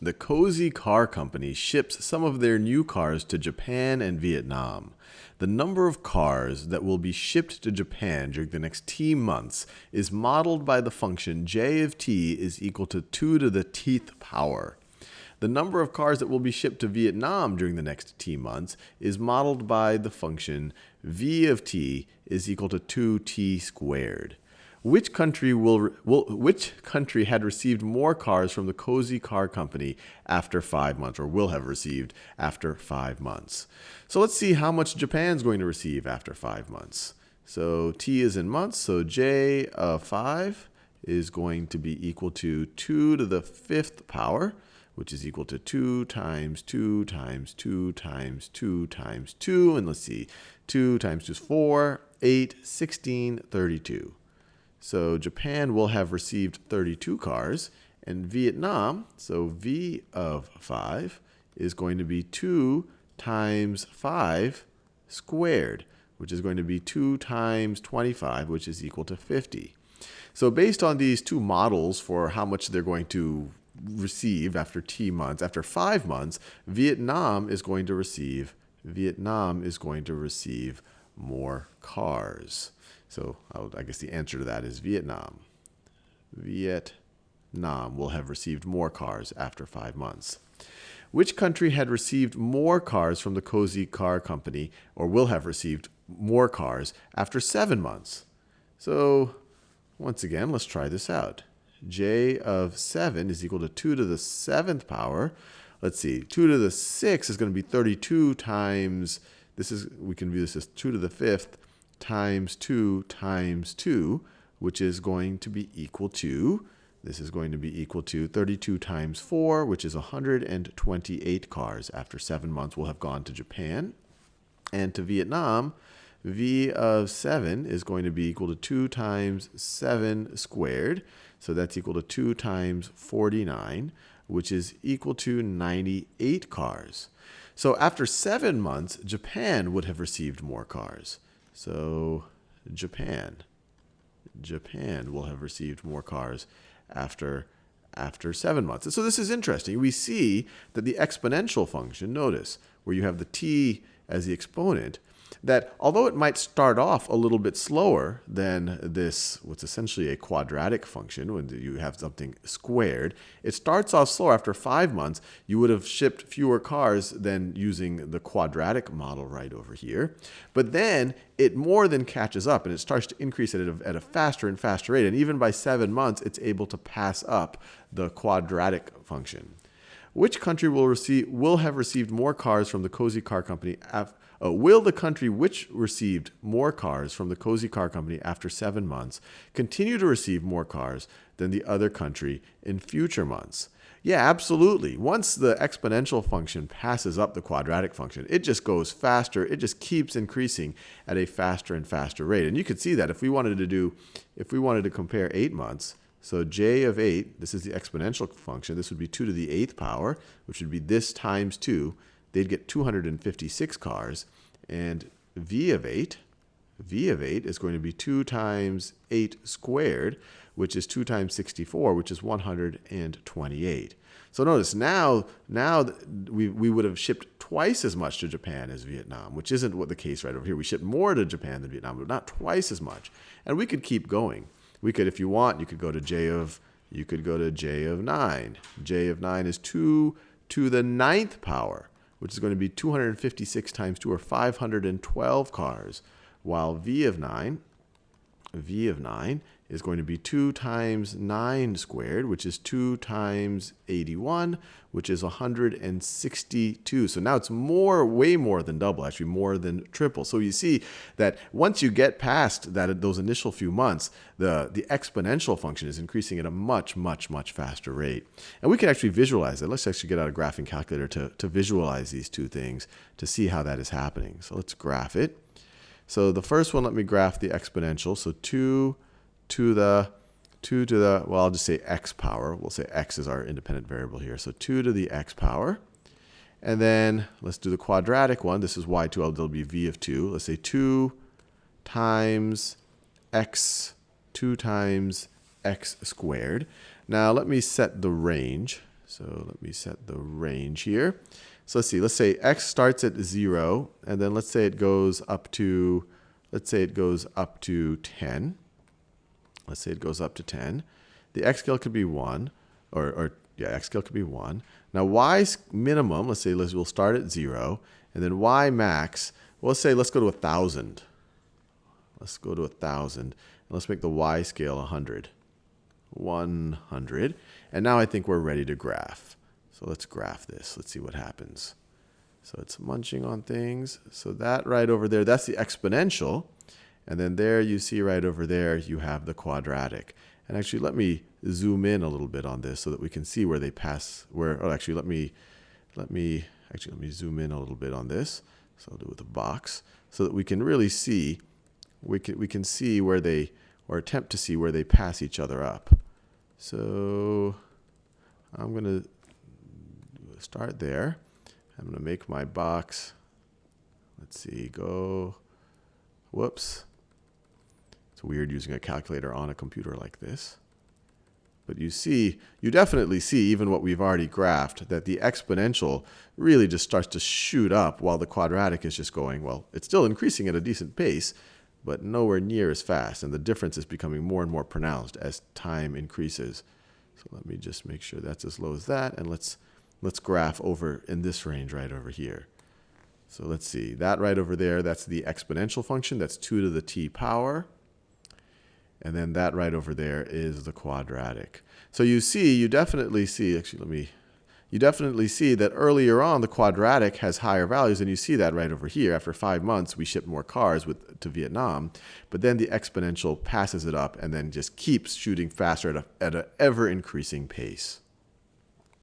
The Cozy Car Company ships some of their new cars to Japan and Vietnam. The number of cars that will be shipped to Japan during the next t months is modeled by the function j of t is equal to 2 to the tth power. The number of cars that will be shipped to Vietnam during the next t months is modeled by the function v of t is equal to 2t squared. Which country had received more cars from the Cozy Car Company after 5 months, or will have received after 5 months? So let's see how much Japan's going to receive after 5 months. So t is in months, so j of 5 is going to be equal to 2 to the 5th power, which is equal to 2 times 2 times 2 times 2 times 2. And let's see, 2 times 2 is 4, 8, 16, 32. So Japan will have received 32 cars, and Vietnam, so v of 5, is going to be 2 times 5 squared, which is going to be 2 times 25, which is equal to 50. So based on these two models for how much they're going to receive after t months, after 5 months, Vietnam is going to receive more cars. So I guess the answer to that is Vietnam. Vietnam will have received more cars after 5 months. Which country had received more cars from the Cozy Car Company, or will have received more cars after 7 months? So once again, let's try this out. J of 7 is equal to 2 to the 7th power. Let's see, 2 to the 6th is going to be 32 times, we can view this as 2 to the 5th times 2 times 2, which is going to be equal to, 32 times 4, which is 128 cars after 7 months will have gone to Japan. And to Vietnam, v of 7 is going to be equal to 2 times 7 squared. So that's equal to 2 times 49, which is equal to 98 cars. So after 7 months, Japan would have received more cars. So Japan will have received more cars after 7 months. And so this is interesting. We see that the exponential function, notice, where you have the t as the exponent, that although it might start off a little bit slower than this, what's essentially a quadratic function, when you have something squared, it starts off slower. After 5 months, you would have shipped fewer cars than using the quadratic model right over here. But then it more than catches up, and it starts to increase at a faster and faster rate. And even by 7 months, it's able to pass up the quadratic function. Which country will have received more cars from the Cozy Car Company will the country which received more cars from the Cozy Car Company after 7 months continue to receive more cars than the other country in future months? Yeah, absolutely. Once the exponential function passes up the quadratic function, it just goes faster. It just keeps increasing at a faster and faster rate. And you could see that if we wanted to compare 8 months, so j of 8, this is the exponential function. This would be 2 to the 8th power, which would be this times 2. They'd get 256 cars. And v of 8 is going to be 2 times 8 squared, which is 2 times 64, which is 128. So notice now we would have shipped twice as much to Japan as Vietnam, which isn't what the case right over here. We shipped more to Japan than Vietnam, but not twice as much. And we could keep going. We could, if you want, you could go to j of 9. J of 9 is 2 to the 9th power, which is going to be 256 times 2, or 512 cars, while v of 9 is going to be 2 times 9 squared, which is 2 times 81, which is 162. So now it's way more than double, actually more than triple. So you see that once you get past those initial few months, the exponential function is increasing at a much, much, much faster rate. And we can actually visualize it. Let's actually get out a graphing calculator to visualize these two things to see how that is happening. So let's graph it. So the first one, let me graph the exponential. So 2 to the, well, I'll just say x power. We'll say x is our independent variable here. So 2 to the x power. And then let's do the quadratic one. This is y2, that'll be v of 2. Let's say 2 times x squared. Now let me set the range. So let me set the range here. So let's see. Let's say x starts at 0, and then let's say it goes up to, 10. Let's say it goes up to 10. The x scale could be 1, x scale could be 1. Now y's minimum, we'll start at 0, and then y max, well, let's go to 1,000. Let's go to 1,000, and let's make the y scale 100. 100. And now I think we're ready to graph. So let's graph this. Let's see what happens. So it's munching on things. So that right over there, that's the exponential. And then there you see right over there, you have the quadratic. And actually, let me zoom in a little bit on this so that we can see where they pass. Let me zoom in a little bit on this. So I'll do it with a box so that we can really see. We can see where they, or attempt to see where they pass each other up. So I'm going to start there. I'm going to make my box. Let's see, go. Whoops. It's weird using a calculator on a computer like this. But you definitely see, even what we've already graphed, that the exponential really just starts to shoot up while the quadratic is just going, well, it's still increasing at a decent pace, but nowhere near as fast. And the difference is becoming more and more pronounced as time increases. So let me just make sure that's as low as that. And let's graph over in this range right over here. So let's see. That right over there, that's the exponential function. That's 2 to the t power. And then that right over there is the quadratic. So you definitely see that earlier on the quadratic has higher values, and you see that right over here. After 5 months, we shipped more cars to Vietnam, but then the exponential passes it up and then just keeps shooting faster at an ever increasing pace.